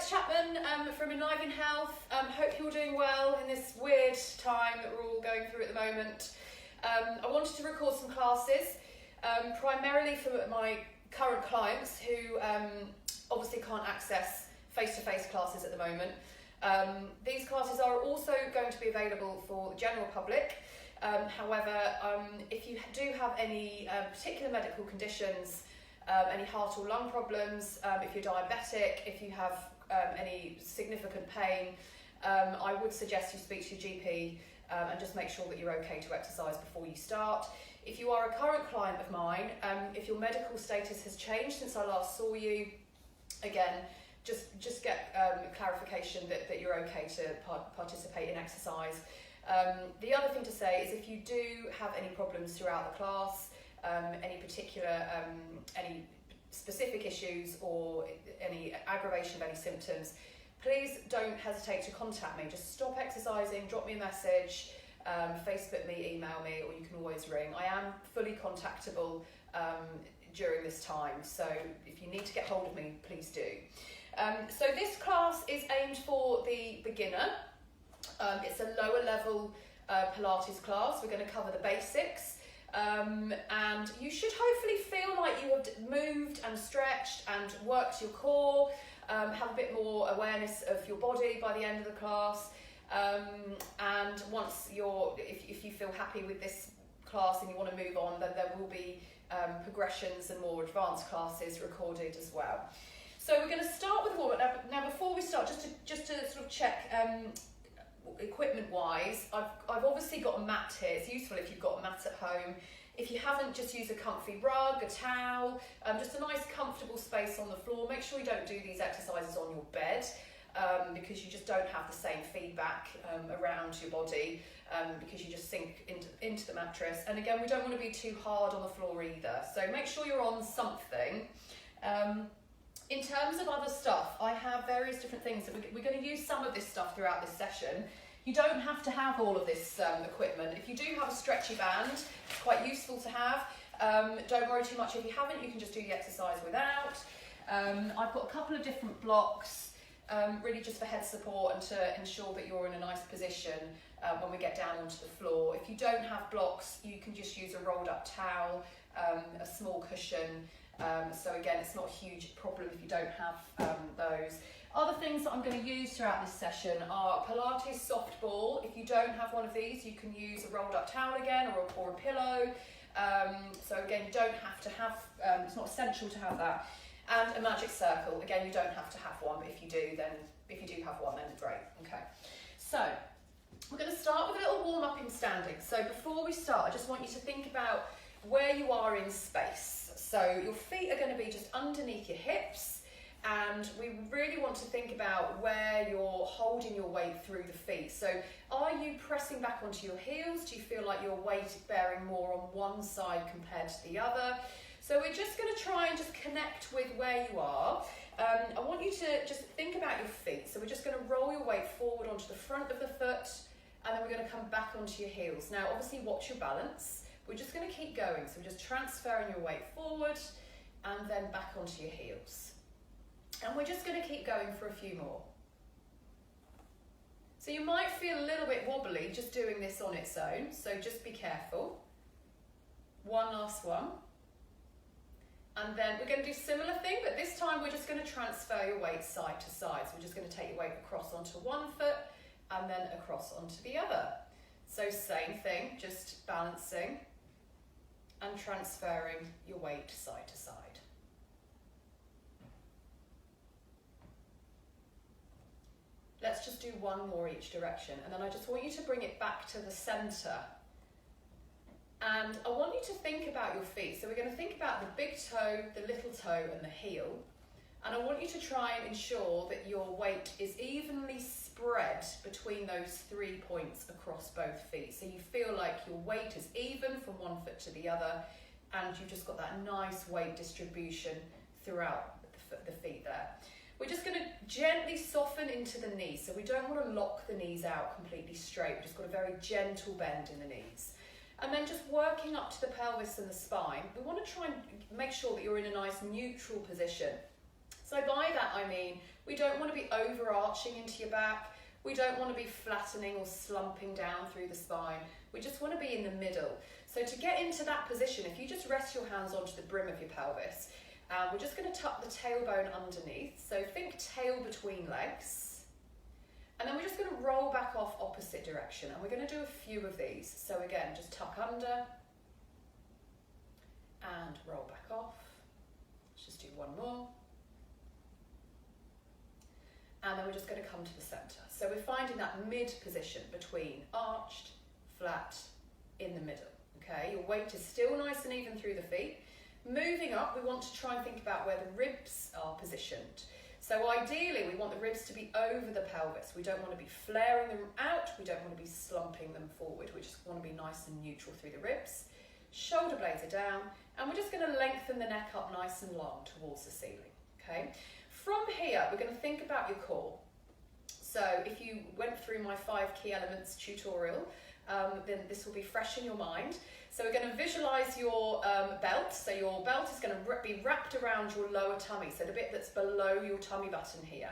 Alex Chapman from Enliven Health. Hope you're doing well in this weird time that we're all going through at the moment. I wanted to record some classes, primarily for my current clients who obviously can't access face-to-face classes at the moment. These classes are also going to be available for the general public. However, if you do have any particular medical conditions, any heart or lung problems, if you're diabetic, if you have any significant pain, I would suggest you speak to your GP and just make sure that you're okay to exercise before you start. If you are a current client of mine, if your medical status has changed since I last saw you, again, just get clarification that you're okay to participate in exercise. The other thing to say is if you do have any problems throughout the class, any particular, any specific issues or any aggravation of any symptoms, please don't hesitate to contact me. Just stop exercising, drop me a message, Facebook me, email me, or you can always ring. I am fully contactable during this time, so if you need to get hold of me, please do. So this class is aimed for the beginner. It's a lower level Pilates class. We're going to cover the basics. And you should hopefully feel like you have moved and stretched and worked your core, have a bit more awareness of your body by the end of the class. And once if you feel happy with this class and you want to move on, then there will be progressions and more advanced classes recorded as well. So we're going to start with warm-up. Now before we start, just to sort of check equipment wise, I've obviously got a mat here. It's useful if you've got a mat at home. If you haven't, just use a comfy rug, a towel, just a nice comfortable space on the floor. Make sure you don't do these exercises on your bed because you just don't have the same feedback around your body because you just sink into the mattress. And again, we don't want to be too hard on the floor either. So make sure you're on something. In terms of other stuff, I have various different things that we're going to use some of this stuff throughout this session. You don't have to have all of this equipment. If you do have a stretchy band, it's quite useful to have. Don't worry too much if you haven't, you can just do the exercise without. I've got a couple of different blocks, really just for head support and to ensure that you're in a nice position when we get down onto the floor. If you don't have blocks, you can just use a rolled up towel, a small cushion. So again, it's not a huge problem if you don't have those. Other things that I'm going to use throughout this session are Pilates soft ball. If you don't have one of these, you can use a rolled up towel again or a pillow. So again, you don't have to have, it's not essential to have that. And a magic circle. Again, you don't have to have one, but if you do have one, then great. Okay. So we're going to start with a little warm up in standing. So before we start, I just want you to think about where you are in space. So your feet are going to be just underneath your hips, and we really want to think about where you're holding your weight through the feet. So are you pressing back onto your heels? Do you feel like your weight is bearing more on one side compared to the other? So we're just going to try and just connect with where you are. I want you to just think about your feet. So we're just going to roll your weight forward onto the front of the foot, and then we're going to come back onto your heels. Now obviously watch your balance. We're just going to keep going, so we're just transferring your weight forward and then back onto your heels. And we're just going to keep going for a few more. So you might feel a little bit wobbly just doing this on its own, so just be careful. One last one. And then we're going to do a similar thing, but this time we're just going to transfer your weight side to side. So we're just going to take your weight across onto one foot and then across onto the other. So same thing, just balancing and transferring your weight side to side. Let's just do one more each direction, and then I just want you to bring it back to the center. And I want you to think about your feet. So we're going to think about the big toe, the little toe, and the heel. And I want you to try and ensure that your weight is evenly spread between those 3 points across both feet. So you feel like your weight is even from one foot to the other, and you've just got that nice weight distribution throughout the feet there. We're just going to gently soften into the knees. So we don't want to lock the knees out completely straight. We've just got a very gentle bend in the knees. And then just working up to the pelvis and the spine, we want to try and make sure that you're in a nice neutral position. So by that I mean, we don't want to be overarching into your back. We don't want to be flattening or slumping down through the spine. We just want to be in the middle. So to get into that position, if you just rest your hands onto the brim of your pelvis, we're just going to tuck the tailbone underneath. So think tail between legs. And then we're just going to roll back off opposite direction. And we're going to do a few of these. So again, just tuck under and roll back off. Let's just do one more. And then we're just going to come to the centre. So we're finding that mid position between arched, flat, in the middle. Okay, your weight is still nice and even through the feet. Moving up, we want to try and think about where the ribs are positioned. So ideally, we want the ribs to be over the pelvis. We don't want to be flaring them out. We don't want to be slumping them forward. We just want to be nice and neutral through the ribs. Shoulder blades are down, and we're just going to lengthen the neck up nice and long towards the ceiling. Okay. From here, we're going to think about your core. So if you went through my 5 key elements tutorial, then this will be fresh in your mind. So we're going to visualize your belt. So your belt is going to be wrapped around your lower tummy, so the bit that's below your tummy button here.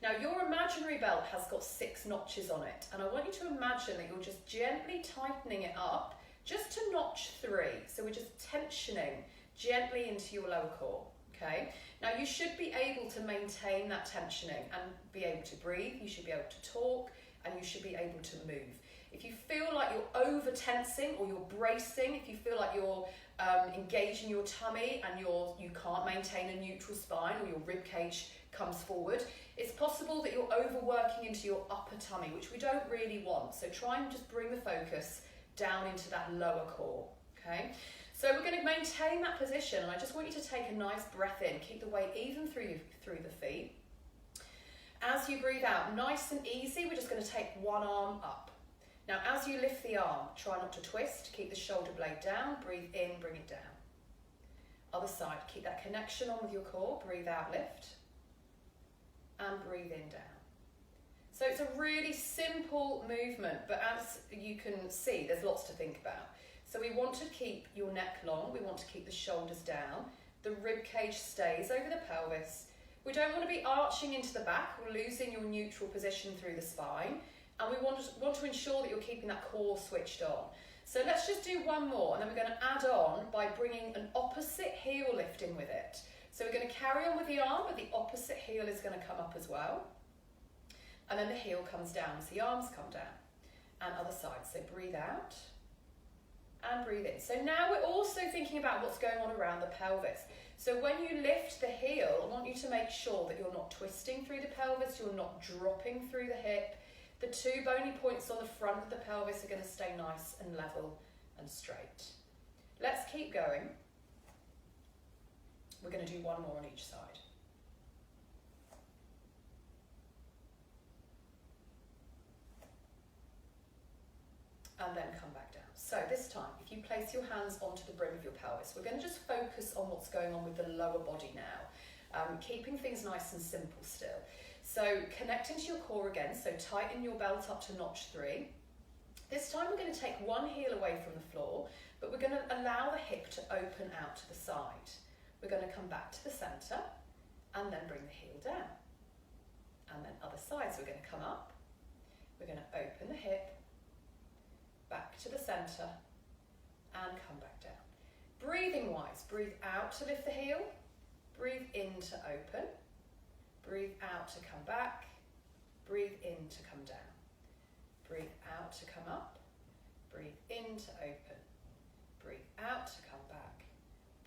Now your imaginary belt has got 6 notches on it, and I want you to imagine that you're just gently tightening it up just to notch 3. So we're just tensioning gently into your lower core. Okay. Now you should be able to maintain that tensioning and be able to breathe. You should be able to talk, and you should be able to move. If you feel like you're over tensing or you're bracing, if you feel like you're engaging your tummy and you can't maintain a neutral spine, or your rib cage comes forward, it's possible that you're overworking into your upper tummy, which we don't really want. So try and just bring the focus down into that lower core. Okay. So we're going to maintain that position, and I just want you to take a nice breath in. Keep the weight even through the feet. As you breathe out, nice and easy, we're just going to take one arm up. Now, as you lift the arm, try not to twist. Keep the shoulder blade down. Breathe in, bring it down. Other side, keep that connection on with your core. Breathe out, lift. And breathe in, down. So it's a really simple movement, but as you can see, there's lots to think about. So we want to keep your neck long. We want to keep the shoulders down. The rib cage stays over the pelvis. We don't want to be arching into the back or losing your neutral position through the spine. And we want to ensure that you're keeping that core switched on. So let's just do one more, and then we're going to add on by bringing an opposite heel lift in with it. So we're going to carry on with the arm, but the opposite heel is going to come up as well. And then the heel comes down as the arms come down. And other side. So breathe out and breathe in. So now we're also thinking about what's going on around the pelvis. So when you lift the heel, I want you to make sure that you're not twisting through the pelvis, you're not dropping through the hip. The 2 bony points on the front of the pelvis are going to stay nice and level and straight. Let's keep going. We're going to do one more on each side. And then come back down. So this time, if you place your hands onto the brim of your pelvis, we're going to just focus on what's going on with the lower body now, keeping things nice and simple still. So connecting to your core again, so tighten your belt up to notch 3. This time we're going to take one heel away from the floor, but we're going to allow the hip to open out to the side. We're going to come back to the centre and then bring the heel down. And then other side, so we're going to come up, we're going to open the hip, back to the centre and come back down. Breathing wise, breathe out to lift the heel, breathe in to open, breathe out to come back, breathe in to come down, breathe out to come up, breathe in to open, breathe out to come back,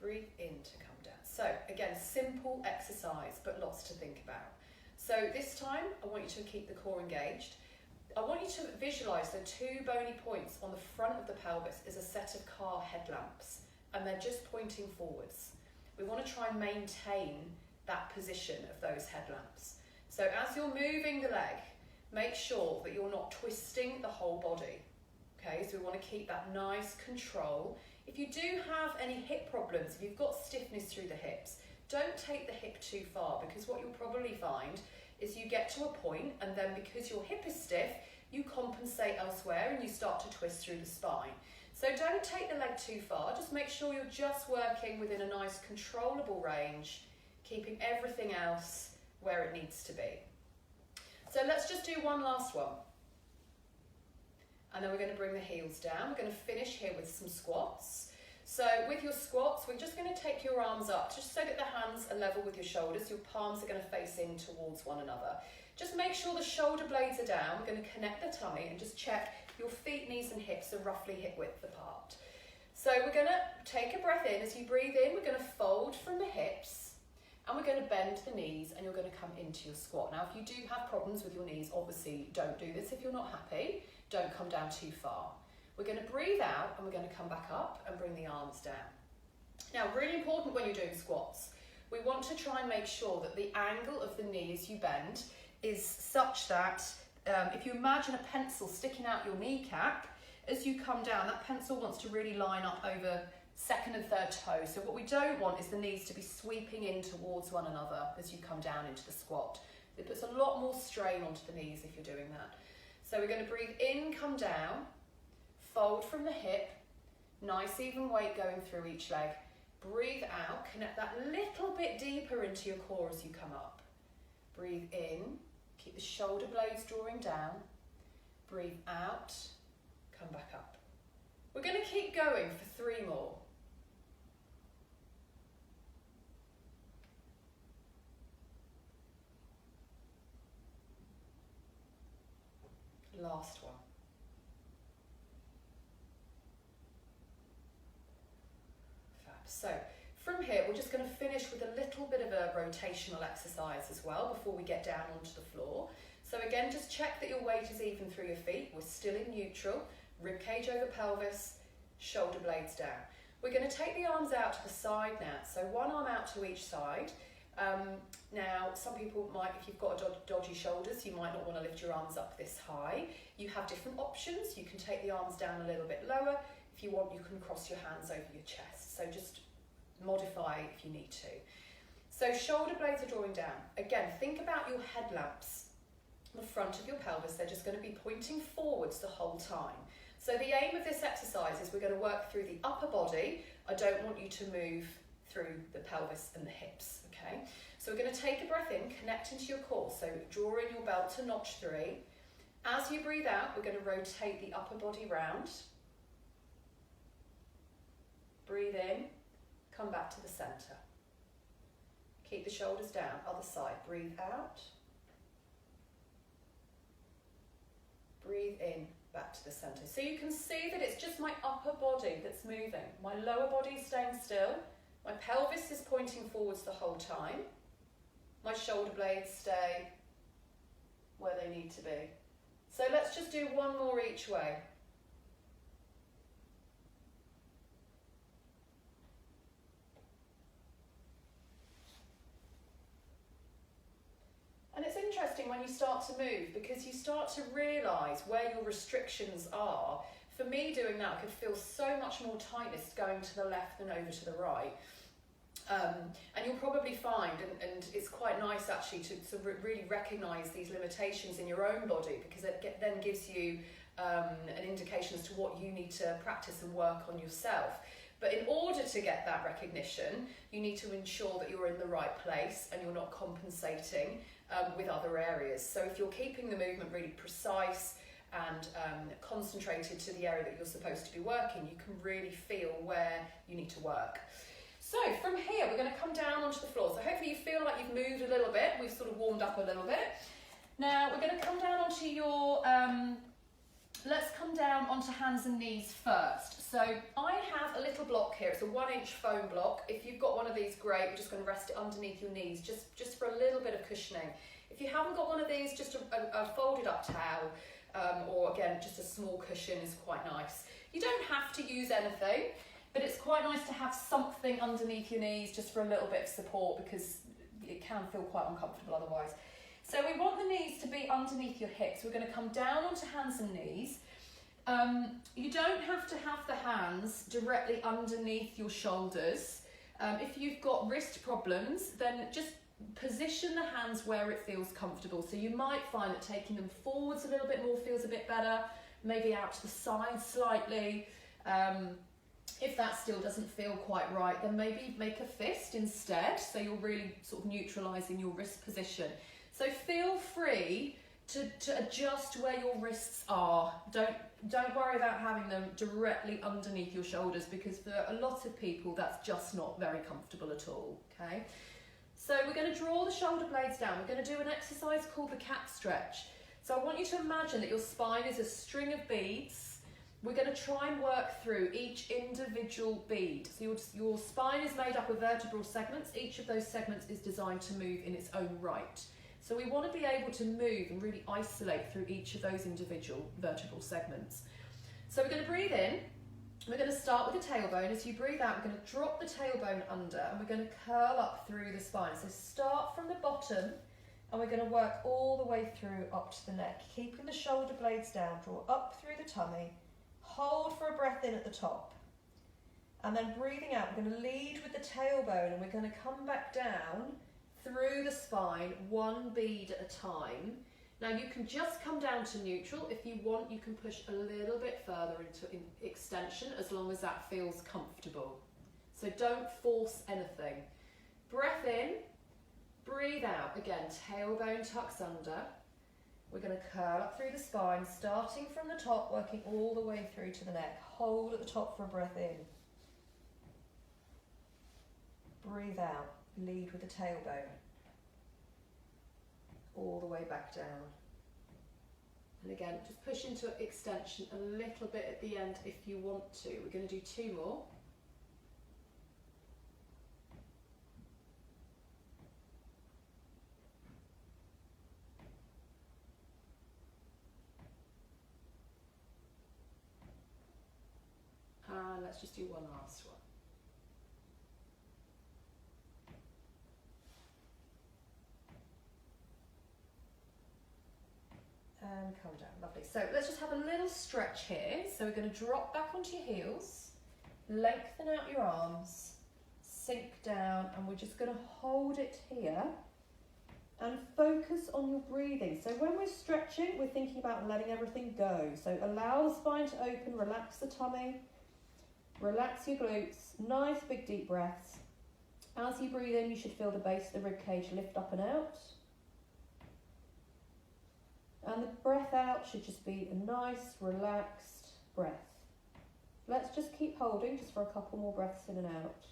breathe in to come down. So again, simple exercise, but lots to think about. So this time, I want you to keep the core engaged. I want you to visualise the 2 bony points on the front of the pelvis as a set of car headlamps, and they're just pointing forwards. We want to try and maintain that position of those headlamps. So as you're moving the leg, make sure that you're not twisting the whole body. Okay, so we want to keep that nice control. If you do have any hip problems, if you've got stiffness through the hips, don't take the hip too far, because what you'll probably find is you get to a point, and then because your hip is stiff, you compensate elsewhere and you start to twist through the spine. So don't take the leg too far, just make sure you're just working within a nice controllable range, keeping everything else where it needs to be. So let's just do one last one. And then we're going to bring the heels down. We're going to finish here with some squats. So with your squats, we're just going to take your arms up just so that the hands are level with your shoulders. Your palms are going to face in towards one another. Just make sure the shoulder blades are down. We're going to connect the tummy and just check your feet, knees and hips are roughly hip width apart. So we're going to take a breath in. As you breathe in, we're going to fold from the hips and we're going to bend the knees and you're going to come into your squat. Now, if you do have problems with your knees, obviously don't do this. If you're not happy, don't come down too far. We're going to breathe out and we're going to come back up and bring the arms down. Now, really important when you're doing squats, we want to try and make sure that the angle of the knee as you bend is such that if you imagine a pencil sticking out your kneecap, as you come down, that pencil wants to really line up over second and third toe. So what we don't want is the knees to be sweeping in towards one another as you come down into the squat. It puts a lot more strain onto the knees if you're doing that. So we're going to breathe in, come down, fold from the hip, nice even weight going through each leg. Breathe out, connect that little bit deeper into your core as you come up. Breathe in, keep the shoulder blades drawing down. Breathe out, come back up. We're going to keep going for 3 more. Last one. Fab. So from here, we're just going to finish with a little bit of a rotational exercise as well before we get down onto the floor. So again, just check that your weight is even through your feet. We're still in neutral. Rib cage over pelvis, shoulder blades down. We're going to take the arms out to the side now. So one arm out to each side. Now, some people might, if you've got dodgy shoulders, you might not want to lift your arms up this high. You have different options. You can take the arms down a little bit lower. If you want, you can cross your hands over your chest. So just modify if you need to. So shoulder blades are drawing down. Again, think about your headlamps on the front of your pelvis. They're just going to be pointing forwards the whole time. So the aim of this exercise is we're going to work through the upper body. I don't want you to move through the pelvis and the hips, okay? So we're going to take a breath in, connect into your core. So draw in your belt to notch 3. As you breathe out, we're going to rotate the upper body round. Breathe in, come back to the center. Keep the shoulders down, other side. Breathe out. Breathe in, back to the center. So you can see that it's just my upper body that's moving. My lower body is staying still. My pelvis is pointing forwards the whole time. My shoulder blades stay where they need to be. So let's just do one more each way. And it's interesting when you start to move because you start to realise where your restrictions are. For me, doing that, I could feel so much more tightness going to the left than over to the right. And you'll probably find, and it's quite nice actually to really recognise these limitations in your own body because it then gives you an indication as to what you need to practice and work on yourself. But in order to get that recognition, you need to ensure that you're in the right place and you're not compensating with other areas. So if you're keeping the movement really precise and concentrated to the area that you're supposed to be working, you can really feel where you need to work. So from here, we're going to come down onto the floor. So hopefully you feel like you've moved a little bit. We've sort of warmed up a little bit. Now we're going to come down onto your, let's come down onto hands and knees first. So I have a little block here. It's a 1-inch foam block. If you've got one of these, great. We're just going to rest it underneath your knees, just for a little bit of cushioning. If you haven't got one of these, just a folded up towel, or again, just a small cushion is quite nice. You don't have to use anything, but it's quite nice to have something underneath your knees just for a little bit of support because it can feel quite uncomfortable otherwise. So we want the knees to be underneath your hips. We're going to come down onto hands and knees. You don't have to have the hands directly underneath your shoulders. If you've got wrist problems, then just position the hands where it feels comfortable. So you might find that taking them forwards a little bit more feels a bit better, maybe out to the side slightly. If that still doesn't feel quite right, then maybe make a fist instead, so you're really sort of neutralising your wrist position. So feel free to adjust where your wrists are. Don't worry about having them directly underneath your shoulders, because for a lot of people that's just not very comfortable at all, okay? So we're going to draw the shoulder blades down. We're going to do an exercise called the cat stretch. So I want you to imagine that your spine is a string of beads. We're going to try and work through each individual bead. So your spine is made up of vertebral segments. Each of those segments is designed to move in its own right. So we want to be able to move and really isolate through each of those individual vertebral segments. So we're going to breathe in. We're going to start with the tailbone. As you breathe out, we're going to drop the tailbone under and we're going to curl up through the spine. So start from the bottom and we're going to work all the way through up to the neck, keeping the shoulder blades down. Draw up through the tummy. Hold for a breath in at the top, and then breathing out, we're going to lead with the tailbone and we're going to come back down through the spine, one bead at a time. Now you can just come down to neutral. If you want, you can push a little bit further into extension as long as that feels comfortable. So don't force anything. Breath in, breathe out. Again, tailbone tucks under. We're going to curl up through the spine, starting from the top, working all the way through to the neck. Hold at the top for a breath in. Breathe out, lead with the tailbone. All the way back down. And again, just push into extension a little bit at the end if you want to. We're going to do 2 more. And let's just do one last one. And come down, lovely. So let's just have a little stretch here. So we're going to drop back onto your heels, lengthen out your arms, sink down, and we're just going to hold it here and focus on your breathing. So when we're stretching, we're thinking about letting everything go. So allow the spine to open, relax the tummy, relax your glutes, nice big deep breaths. As you breathe in, you should feel the base of the rib cage lift up and out. And the breath out should just be a nice, relaxed breath. Let's just keep holding just for a couple more breaths in and out.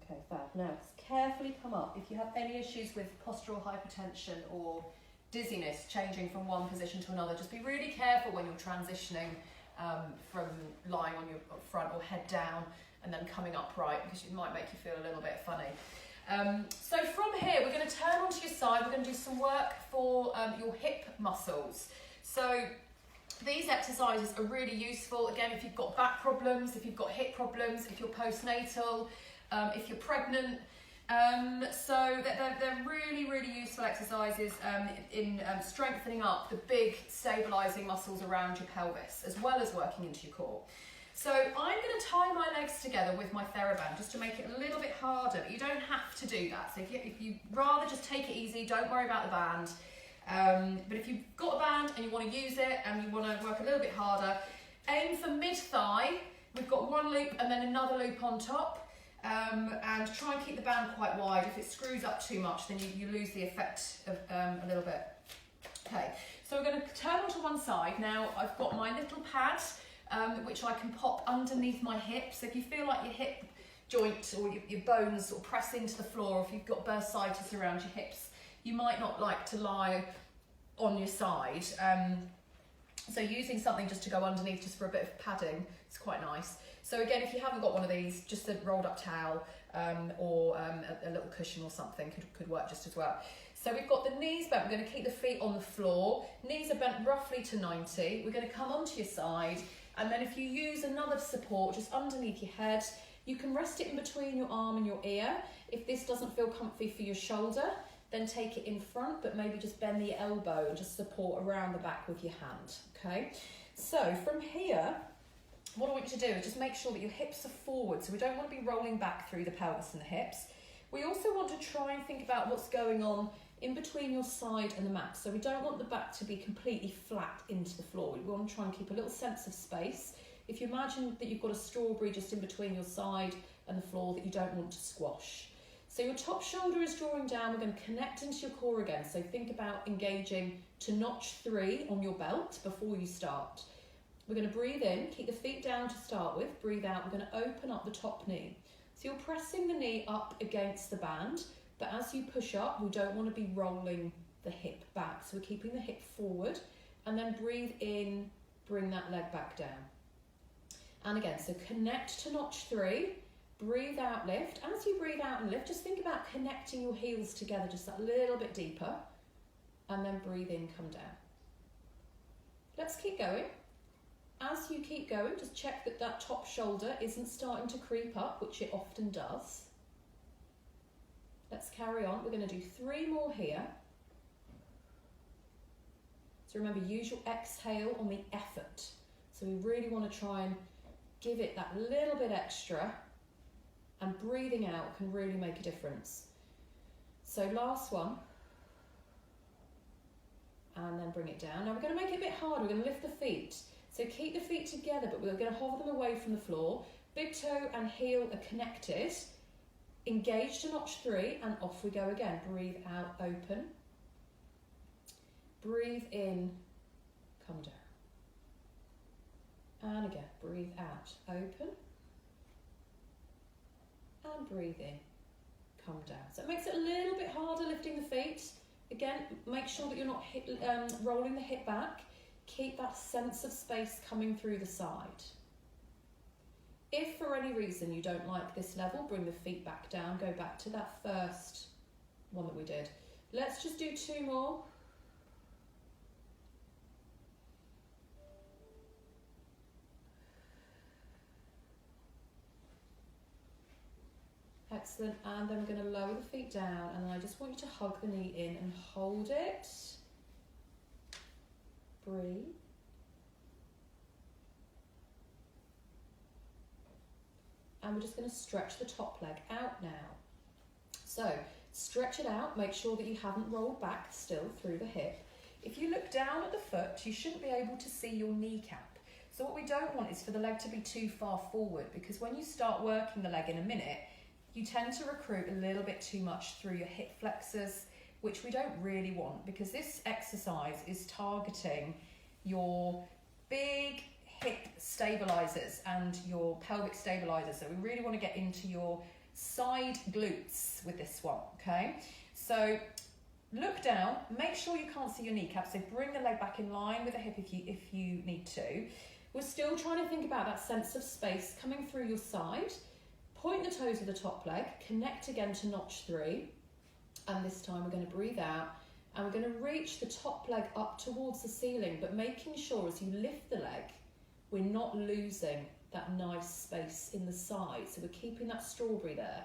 Okay, fab. Now, carefully come up. If you have any issues with postural hypertension or dizziness, changing from one position to another, just be really careful when you're transitioning from lying on your front or head down and then coming upright, because it might make you feel a little bit funny. So from here, we're going to turn onto your side. We're going to do some work for your hip muscles. So these exercises are really useful, again, if you've got back problems, if you've got hip problems, if you're postnatal, if you're pregnant. So they're really, really useful exercises in strengthening up the big stabilising muscles around your pelvis, as well as working into your core. So I'm going to tie my legs together with my TheraBand just to make it a little bit harder, but you don't have to do that. So if you rather just take it easy, don't worry about the band. But if you've got a band and you want to use it and you want to work a little bit harder, aim for mid-thigh. We've got one loop and then another loop on top. And try and keep the band quite wide. If it screws up too much, then you lose the effect of a little bit. Okay, so we're going to turn onto one side. Now I've got my little pad, which I can pop underneath my hips. So if you feel like your hip joint or your bones sort of press into the floor, or if you've got bursitis around your hips, you might not like to lie on your side. So using something just to go underneath, just for a bit of padding, is quite nice. So again, if you haven't got one of these, just a rolled up towel or a little cushion or something could work just as well. So we've got the knees bent. We're going to keep the feet on the floor. Knees are bent roughly to 90. We're going to come onto your side. And then if you use another support just underneath your head, you can rest it in between your arm and your ear. If this doesn't feel comfy for your shoulder, then take it in front, but maybe just bend the elbow and just support around the back with your hand, okay? So from here, what I want you to do is just make sure that your hips are forward. So we don't want to be rolling back through the pelvis and the hips. We also want to try and think about what's going on in between your side and the mat. So we don't want the back to be completely flat into the floor. We want to try and keep a little sense of space. If you imagine that you've got a strawberry just in between your side and the floor that you don't want to squash. So your top shoulder is drawing down. We're going to connect into your core again. So think about engaging to notch 3 on your belt before you start. We're going to breathe in, keep the feet down to start with. Breathe out, we're going to open up the top knee. So you're pressing the knee up against the band, but as you push up, we don't want to be rolling the hip back. So we're keeping the hip forward, and then breathe in, bring that leg back down. And again, so connect to notch 3, breathe out, lift. As you breathe out and lift, just think about connecting your heels together just that little bit deeper, and then breathe in, come down. Let's keep going. As you keep going, just check that that top shoulder isn't starting to creep up, which it often does. Let's carry on. We're going to do 3 more here. So remember, use your exhale on the effort. So we really want to try and give it that little bit extra, and breathing out can really make a difference. So last one. And then bring it down. Now we're going to make it a bit harder. We're going to lift the feet. So keep the feet together, but we're going to hover them away from the floor. Big toe and heel are connected. Engage to notch 3, and off we go again. Breathe out, open. Breathe in, come down. And again, breathe out, open. And breathe in, come down. So it makes it a little bit harder lifting the feet. Again, make sure that you're not rolling the hip back. Keep that sense of space coming through the side. If for any reason you don't like this level, bring the feet back down. Go back to that first one that we did. Let's just do 2 more. Excellent, and then we're going to lower the feet down, and then I just want you to hug the knee in and hold it. Breathe. And we're just going to stretch the top leg out now. So stretch it out, make sure that you haven't rolled back still through the hip. If you look down at the foot, you shouldn't be able to see your kneecap. So what we don't want is for the leg to be too far forward, because when you start working the leg in a minute, you tend to recruit a little bit too much through your hip flexors, which we don't really want, because this exercise is targeting your big hip stabilizers and your pelvic stabilizers. So we really want to get into your side glutes with this one, okay? So look down, make sure you can't see your kneecap, so bring the leg back in line with the hip if you need to. We're still trying to think about that sense of space coming through your side. Point the toes of the top leg, connect again to notch 3, and this time we're going to breathe out, and we're going to reach the top leg up towards the ceiling, but making sure as you lift the leg, we're not losing that nice space in the side, so we're keeping that strawberry there.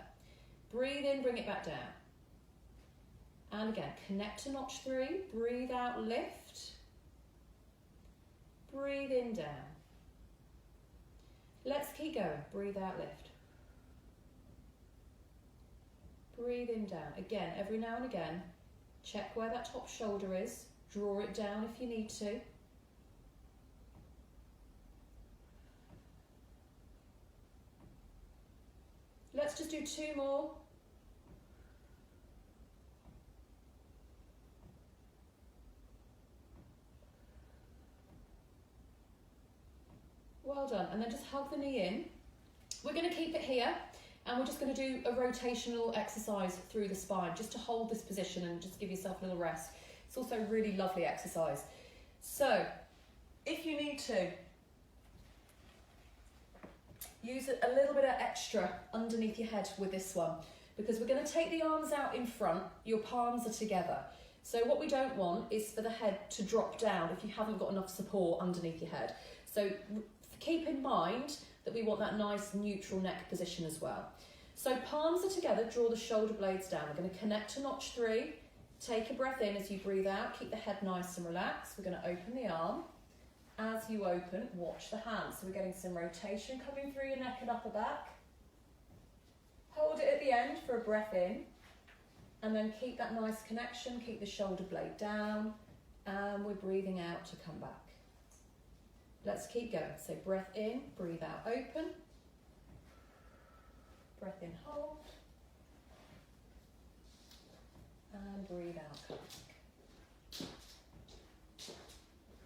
Breathe in, bring it back down. And again, connect to notch 3, breathe out, lift. Breathe in, down. Let's keep going, breathe out, lift. Breathe in, down. Again, every now and again, check where that top shoulder is, draw it down if you need to. Let's just do 2 more. Well done, and then just hug the knee in. We're going to keep it here. And we're just going to do a rotational exercise through the spine, just to hold this position and just give yourself a little rest. It's also a really lovely exercise. So, if you need to, use a little bit of extra underneath your head with this one, because we're going to take the arms out in front, your palms are together. So what we don't want is for the head to drop down if you haven't got enough support underneath your head. So keep in mind that we want that nice neutral neck position as well. So palms are together, draw the shoulder blades down. We're going to connect to notch 3. Take a breath in as you breathe out, keep the head nice and relaxed. We're going to open the arm. As you open, watch the hands. So we're getting some rotation coming through your neck and upper back. Hold it at the end for a breath in, and then keep that nice connection, keep the shoulder blade down, and we're breathing out to come back. Let's keep going. So breath in, breathe out, open. Breath in, hold. And breathe out, come back.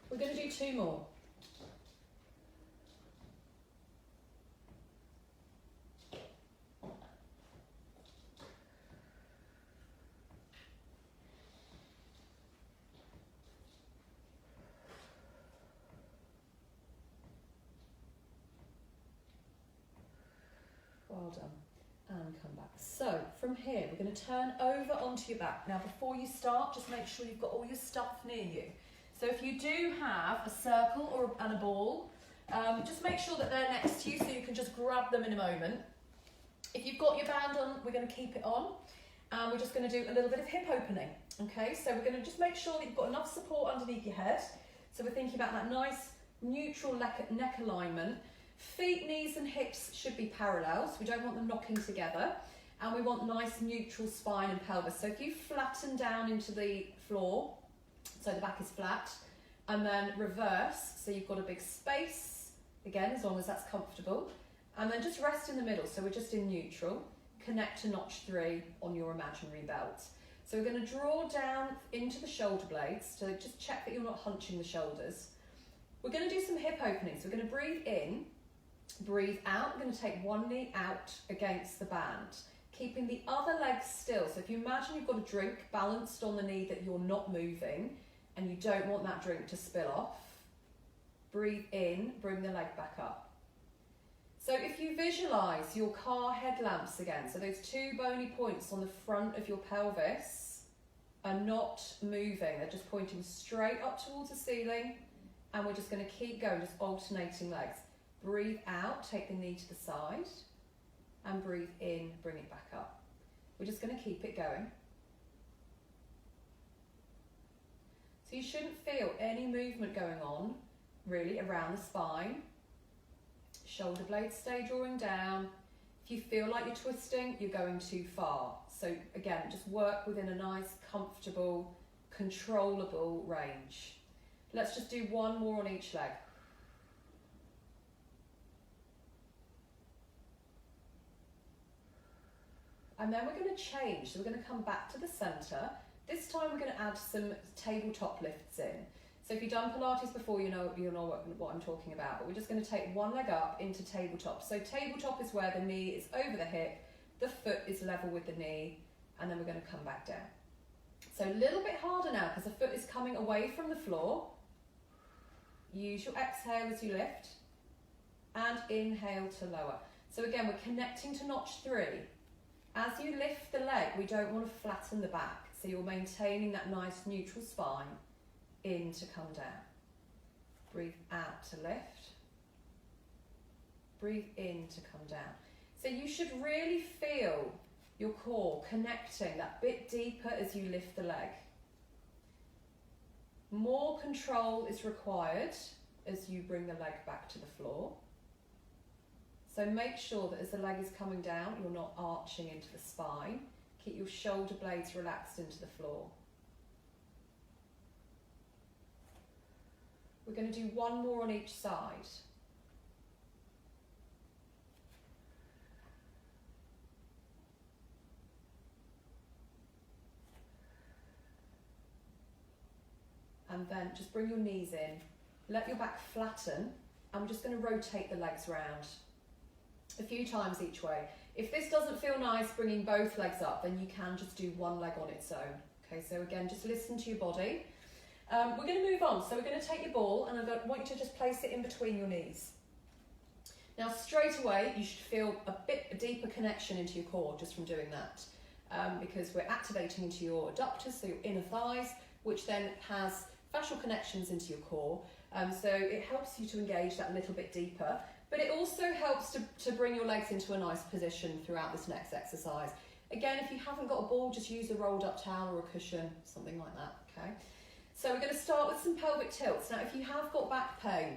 We're going to do 2 more. Well done. And come back. So from here, we're going to turn over onto your back. Now before you start, just make sure you've got all your stuff near you. So if you do have a circle and a ball, just make sure that they're next to you so you can just grab them in a moment. If you've got your band on, we're going to keep it on. And we're just going to do a little bit of hip opening. Okay, so we're going to just make sure that you've got enough support underneath your head. So we're thinking about that nice neutral neck alignment. Feet, knees and hips should be parallel, so we don't want them knocking together. And we want nice neutral spine and pelvis. So if you flatten down into the floor, so the back is flat, and then reverse, so you've got a big space, again, as long as that's comfortable. And then just rest in the middle, so we're just in neutral. Connect to notch 3 on your imaginary belt. So we're going to draw down into the shoulder blades, to just check that you're not hunching the shoulders. We're going to do some hip openings. So we're going to breathe in. Breathe out. We're going to take one knee out against the band, keeping the other leg still. So if you imagine you've got a drink balanced on the knee that you're not moving and you don't want that drink to spill off, breathe in, bring the leg back up. So if you visualise your car headlamps again, so those 2 bony points on the front of your pelvis are not moving, they're just pointing straight up towards the ceiling, and we're just going to keep going, just alternating legs. Breathe out, take the knee to the side, and breathe in, bring it back up. We're just going to keep it going. So you shouldn't feel any movement going on, really, around the spine. Shoulder blades stay drawing down. If you feel like you're twisting, you're going too far. So again, just work within a nice, comfortable, controllable range. Let's just do 1 more on each leg. And then we're going to change, so we're going to come back to the centre. This time we're going to add some tabletop lifts in. So if you've done Pilates before, you know what I'm talking about, but we're just going to take one leg up into tabletop. So tabletop is where the knee is over the hip, the foot is level with the knee, and then we're going to come back down. So a little bit harder now because the foot is coming away from the floor. Use your exhale as you lift, and inhale to lower. So again, we're connecting to notch 3. As you lift the leg, we don't want to flatten the back, so you're maintaining that nice neutral spine. In to come down. Breathe out to lift. Breathe in to come down. So you should really feel your core connecting that bit deeper as you lift the leg. More control is required as you bring the leg back to the floor. So make sure that as the leg is coming down, you're not arching into the spine. Keep your shoulder blades relaxed into the floor. We're going to do 1 more on each side. And then just bring your knees in, let your back flatten, and we're just going to rotate the legs round a few times each way. If this doesn't feel nice, bringing both legs up, then you can just do one leg on its own. Okay, so again, just listen to your body. We're going to move on, so we're going to take your ball and I want you to just place it in between your knees. Now straight away you should feel a deeper connection into your core just from doing that, because we're activating into your adductors, so your inner thighs, which then has fascial connections into your core, so it helps you to engage that a little bit deeper, but it also helps to bring your legs into a nice position throughout this next exercise. Again, if you haven't got a ball, just use a rolled up towel or a cushion, something like that, okay? So we're going to start with some pelvic tilts. Now, if you have got back pain,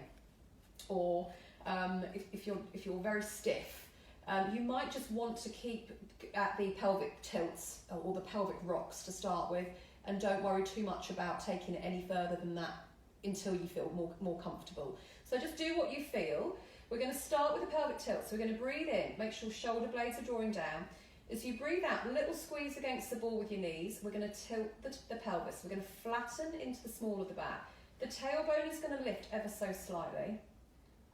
or if you're very stiff, You might just want to keep at the pelvic tilts or the pelvic rocks to start with, and don't worry too much about taking it any further than that until you feel more comfortable. So just do what you feel. We're going to start with the pelvic tilt. So we're going to breathe in, make sure shoulder blades are drawing down. As you breathe out, a little squeeze against the ball with your knees. We're going to tilt the pelvis. We're going to flatten into the small of the back. The tailbone is going to lift ever so slightly.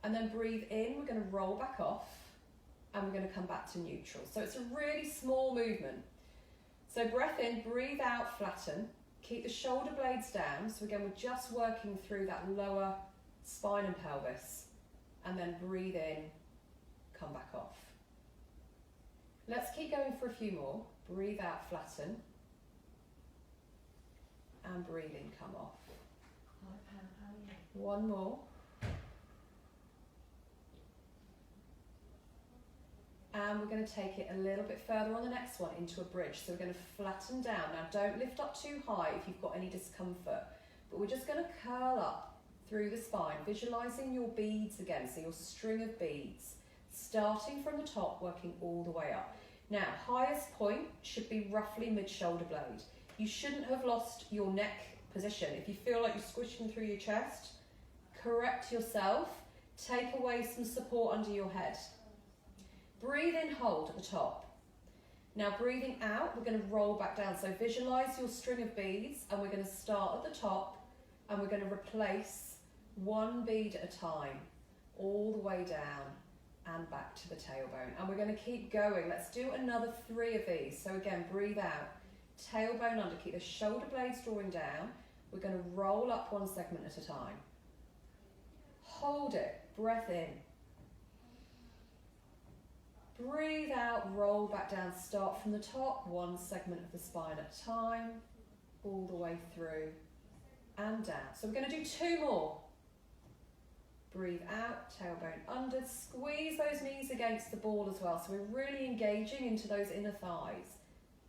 And then breathe in, we're going to roll back off, and we're going to come back to neutral. So it's a really small movement. So breath in, breathe out, flatten. Keep the shoulder blades down. So again, we're just working through that lower spine and pelvis. And then breathe in, come back off. Let's keep going for a few more. Breathe out, flatten. And breathe in, come off. One more. And we're going to take it a little bit further on the next one into a bridge. So we're going to flatten down. Now don't lift up too high if you've got any discomfort, but we're just going to curl up through the spine, visualizing your beads again, so your string of beads, starting from the top, working all the way up. Now, highest point should be roughly mid-shoulder blade. You shouldn't have lost your neck position. If you feel like you're squishing through your chest, correct yourself, take away some support under your head. Breathe in, hold at the top. Now breathing out, we're going to roll back down. So visualize your string of beads, and we're going to start at the top, and we're going to replace one bead at a time, all the way down and back to the tailbone. And we're going to keep going. Let's do another 3 of these. So again, breathe out, tailbone under, keep the shoulder blades drawing down. We're going to roll up one segment at a time. Hold it, breath in. Breathe out, roll back down, start from the top, one segment of the spine at a time, all the way through and down. So we're going to do 2 more. Breathe out, tailbone under, squeeze those knees against the ball as well. So we're really engaging into those inner thighs.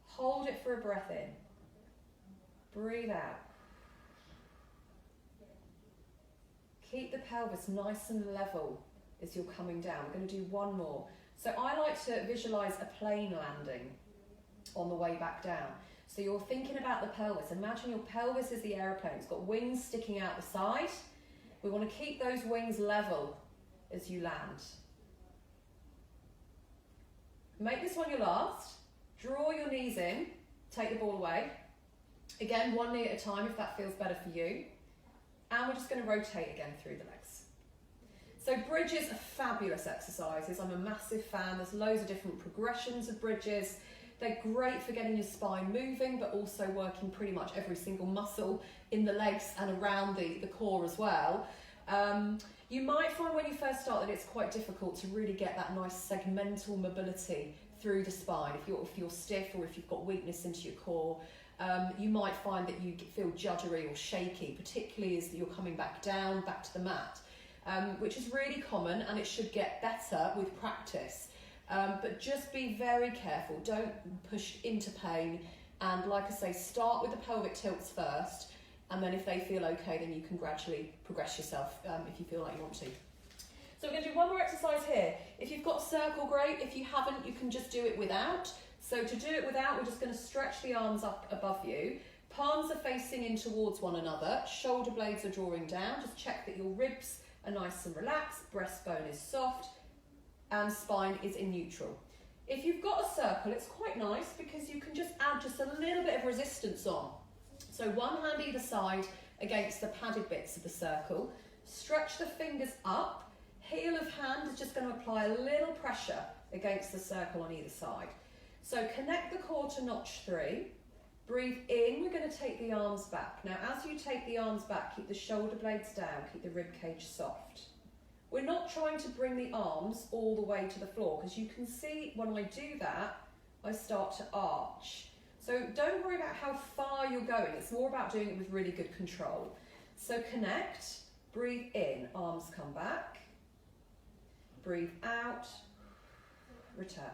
Hold it for a breath in. Breathe out. Keep the pelvis nice and level as you're coming down. We're going to do 1 more. So I like to visualize a plane landing on the way back down. So you're thinking about the pelvis. Imagine your pelvis is the aeroplane. It's got wings sticking out the side. We want to keep those wings level as you land. Make this one your last. Draw your knees in. Take the ball away. Again, 1 knee at a time if that feels better for you. And we're just going to rotate again through the legs. So bridges are fabulous exercises. I'm a massive fan. There's loads of different progressions of bridges. They're great for getting your spine moving, but also working pretty much every single muscle in the legs and around the core as well. You might find when you first start that it's quite difficult to really get that nice segmental mobility through the spine. If you're stiff or if you've got weakness into your core, you might find that you feel juddery or shaky, particularly as you're coming back down, back to the mat. Which is really common, and it should get better with practice. But just be very careful, don't push into pain, and like I say, start with the pelvic tilts first, and then if they feel okay, then you can gradually progress yourself if you feel like you want to. So we're going to do 1 more exercise here. If you've got a circle, great. If you haven't, you can just do it without. So to do it without, we're just going to stretch the arms up above you. Palms are facing in towards one another, shoulder blades are drawing down. Just check that your ribs are nice and relaxed, breastbone is soft, and spine is in neutral. If you've got a circle, it's quite nice because you can just add just a little bit of resistance on. So 1 hand either side against the padded bits of the circle. Stretch the fingers up. Heel of hand is just going to apply a little pressure against the circle on either side. So connect the core to notch 3. Breathe in, we're going to take the arms back. Now as you take the arms back, keep the shoulder blades down, keep the rib cage soft. We're not trying to bring the arms all the way to the floor, because you can see when I do that, I start to arch. So don't worry about how far you're going, it's more about doing it with really good control. So connect, breathe in, arms come back, breathe out, return.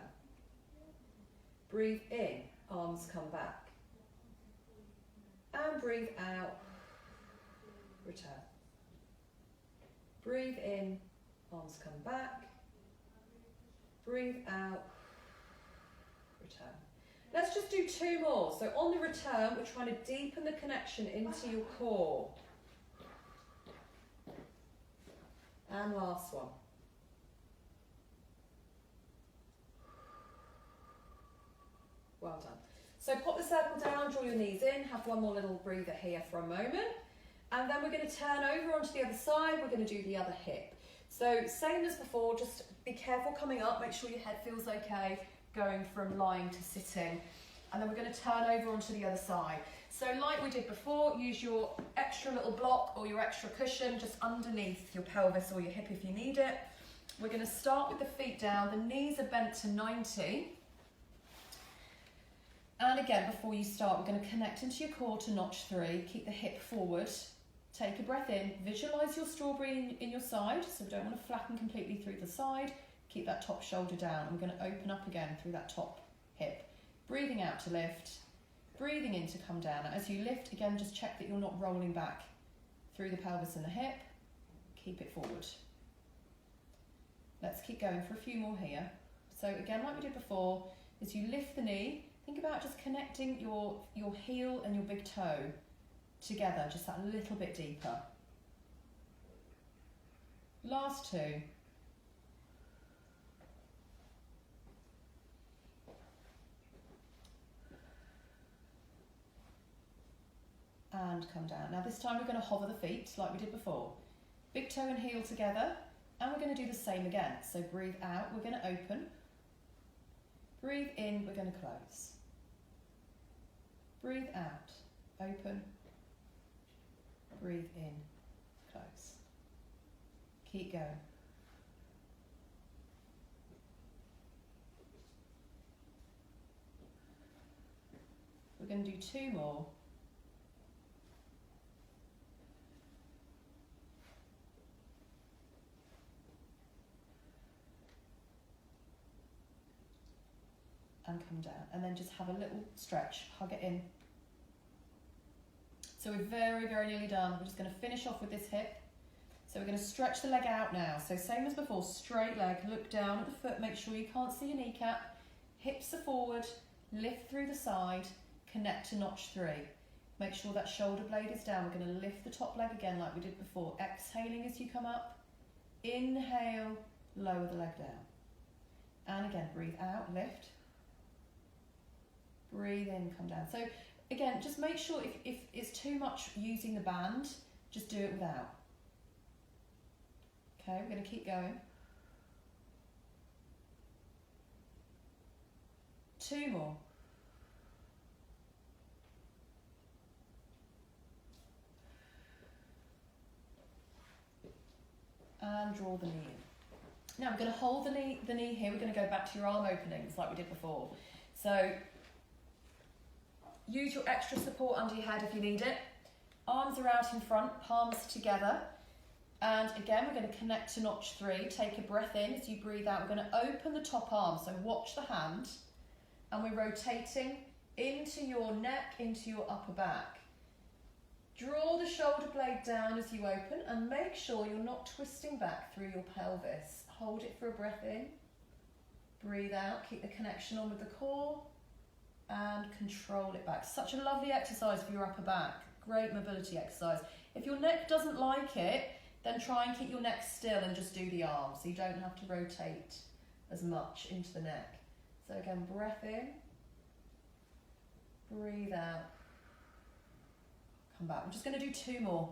Breathe in, arms come back. And breathe out, return. Breathe in, arms come back. breathe out, return. Let's just do 2 more. So on the return, we're trying to deepen the connection into your core. And last one. Well done. So pop the circle down, draw your knees in, have one more little breather here for a moment. And then we're going to turn over onto the other side, we're going to do the other hip. So same as before, just be careful coming up, make sure your head feels okay, going from lying to sitting. And then we're going to turn over onto the other side. So like we did before, use your extra little block or your extra cushion just underneath your pelvis or your hip if you need it. We're going to start with the feet down, the knees are bent to 90. And again, before you start, we're going to connect into your core to notch 3, keep the hip forward. Take a breath in, visualise your strawberry in your side, so we don't want to flatten completely through the side. Keep that top shoulder down. And we're going to open up again through that top hip. Breathing out to lift, breathing in to come down. As you lift, again, just check that you're not rolling back through the pelvis and the hip. Keep it forward. Let's keep going for a few more here. So again, like we did before, as you lift the knee, think about just connecting your heel and your big toe together, just that little bit deeper. Last 2. And come down. Now this time we're going to hover the feet like we did before. Big toe and heel together, and we're going to do the same again. So breathe out, we're going to open. Breathe in, we're going to close. Breathe out, open. Breathe in, close. Keep going. We're going to do 2 more. And come down, and then just have a little stretch, hug it in. So we're very, very nearly done. We're just going to finish off with this hip. So we're going to stretch the leg out now. So same as before, straight leg, look down at the foot, make sure you can't see your kneecap. Hips are forward, lift through the side, connect to notch 3. Make sure that shoulder blade is down. We're going to lift the top leg again like we did before. Exhaling as you come up. Inhale, lower the leg down. And again, breathe out, lift. Breathe in, come down. So again, just make sure if it's too much using the band, just do it without. Okay, we're going to keep going. 2 more. And draw the knee in. Now we're going to hold the knee here. We're going to go back to your arm openings like we did before. So use your extra support under your head if you need it. Arms are out in front, palms together. And again, we're going to connect to notch 3. Take a breath in. As you breathe out, we're going to open the top arm. So watch the hand. And we're rotating into your neck, into your upper back. Draw the shoulder blade down as you open and make sure you're not twisting back through your pelvis. Hold it for a breath in. Breathe out. Keep the connection on with the core. And control it back. Such a lovely exercise for your upper back. Great mobility exercise. If your neck doesn't like it, then try and keep your neck still and just do the arms, so you don't have to rotate as much into the neck. So again, breath in, breathe out, come back. I'm just going to do 2 more.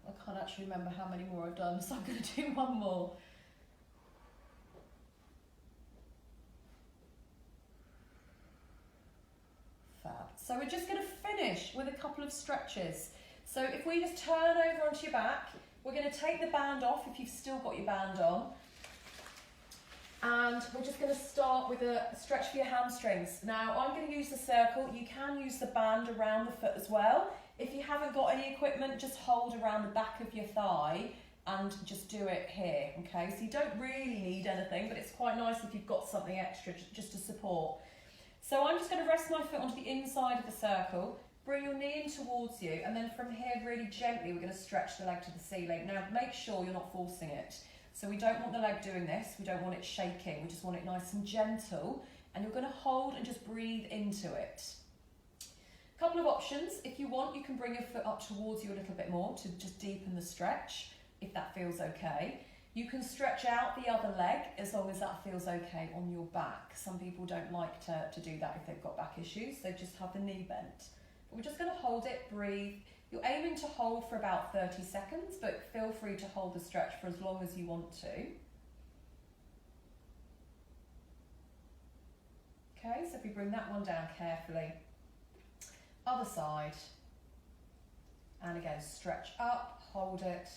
I can't actually remember how many more I've done, so I'm going to do 1 more. Fab. So we're just going to finish with a couple of stretches. So if we just turn over onto your back, we're going to take the band off if you've still got your band on. And we're just going to start with a stretch for your hamstrings. Now I'm going to use the circle. You can use the band around the foot as well. If you haven't got any equipment, just hold around the back of your thigh and just do it here, okay? So you don't really need anything, but it's quite nice if you've got something extra just to support. So I'm just going to rest my foot onto the inside of the circle, bring your knee in towards you, and then from here really gently we're going to stretch the leg to the ceiling. Now make sure you're not forcing it. So we don't want the leg doing this, we don't want it shaking, we just want it nice and gentle, and you're going to hold and just breathe into it. A couple of options. If you want, you can bring your foot up towards you a little bit more to just deepen the stretch, if that feels okay. You can stretch out the other leg as long as that feels okay on your back. Some people don't like to do that if they've got back issues, so just have the knee bent. But we're just going to hold it, breathe. You're aiming to hold for about 30 seconds, but feel free to hold the stretch for as long as you want to. Okay, so if we bring that one down carefully. Other side. And again, stretch up, hold it.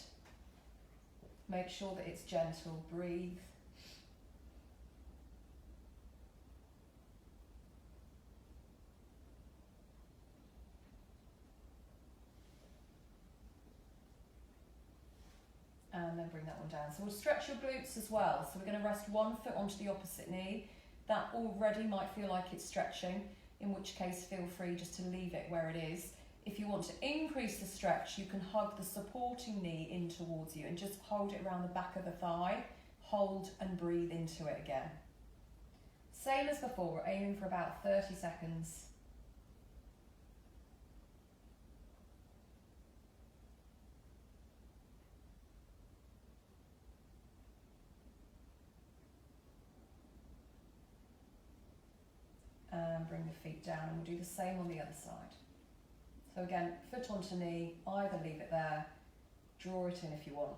Make sure that it's gentle, breathe. And then bring that one down. So we'll stretch your glutes as well. So we're going to rest one foot onto the opposite knee. That already might feel like it's stretching, in which case feel free just to leave it where it is. If you want to increase the stretch, you can hug the supporting knee in towards you and just hold it around the back of the thigh. Hold and breathe into it again. Same as before, we're aiming for about 30 seconds. And bring the feet down, and we'll do the same on the other side. So again, foot onto knee, either leave it there, draw it in if you want.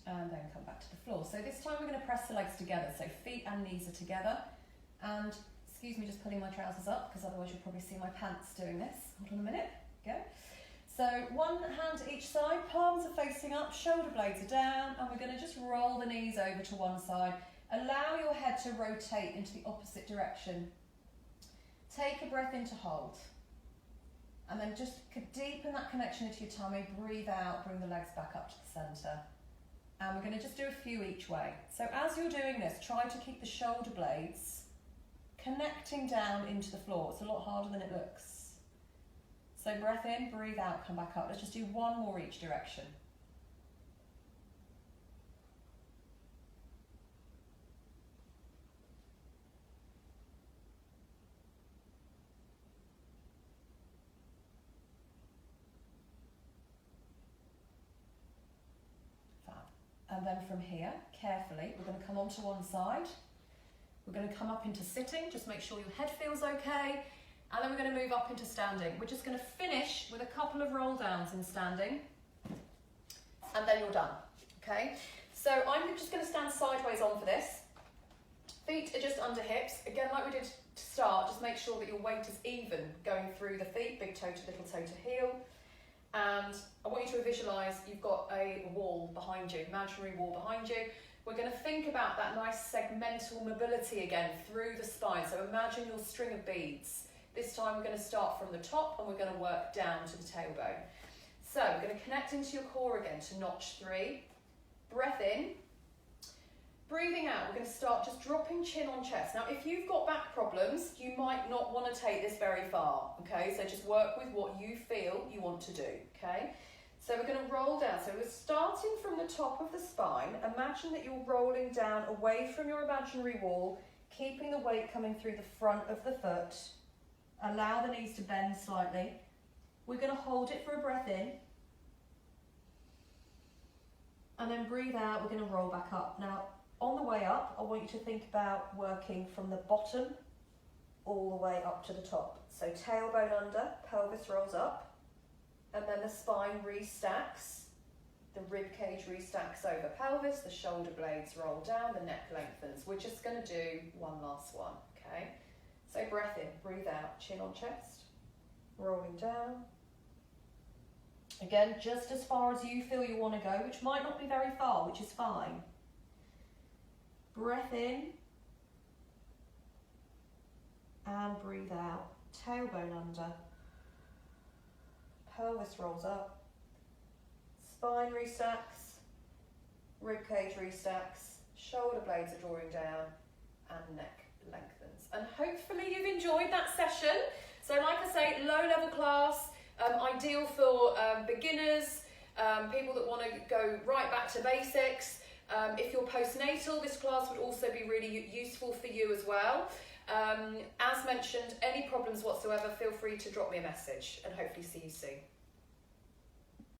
And then come back to the floor. So this time we're going to press the legs together, so feet and knees are together. And excuse me just pulling my trousers up, because otherwise you'll probably see my pants doing this. Hold on a minute, go. So one hand to each side, palms are facing up, shoulder blades are down, and we're going to just roll the knees over to one side. Allow your head to rotate into the opposite direction. Take a breath in to hold. And then just deepen that connection into your tummy, breathe out, bring the legs back up to the centre. And we're going to just do a few each way. So as you're doing this, try to keep the shoulder blades connecting down into the floor. It's a lot harder than it looks. So breath in, breathe out, come back up. Let's just do one more each direction. Fab. And then from here, carefully, we're going to come onto one side. We're going to come up into sitting, just make sure your head feels okay. And then we're going to move up into standing. We're just going to finish with a couple of roll downs in standing. And then you're done, okay? So I'm just going to stand sideways on for this. Feet are just under hips. Again, like we did to start, just make sure that your weight is even going through the feet, big toe to little toe to heel. And I want you to visualise you've got a wall behind you, imaginary wall behind you. We're going to think about that nice segmental mobility again through the spine. So imagine your string of beads. This time we're going to start from the top and we're going to work down to the tailbone. So we're going to connect into your core again to notch 3. Breath in. Breathing out, we're going to start just dropping chin on chest. Now, if you've got back problems, you might not want to take this very far, okay? So just work with what you feel you want to do, okay? So we're going to roll down. So we're starting from the top of the spine. Imagine that you're rolling down away from your imaginary wall, keeping the weight coming through the front of the foot. Allow the knees to bend slightly. We're going to hold it for a breath in. And then breathe out, we're going to roll back up. Now, on the way up, I want you to think about working from the bottom all the way up to the top. So tailbone under, pelvis rolls up, and then the spine restacks. The rib cage restacks over pelvis, the shoulder blades roll down, the neck lengthens. We're just going to do one last one, okay? So breath in, breathe out, chin on chest, rolling down. Again, just as far as you feel you want to go, which might not be very far, which is fine. Breath in and breathe out. Tailbone under. Pelvis rolls up. Spine restacks. Ribcage restacks. Shoulder blades are drawing down and neck lengthens. And hopefully you've enjoyed that session. So like I say, low level class, ideal for beginners, people that want to go right back to basics. If you're postnatal, this class would also be really useful for you as well. As mentioned, any problems whatsoever, feel free to drop me a message and hopefully see you soon.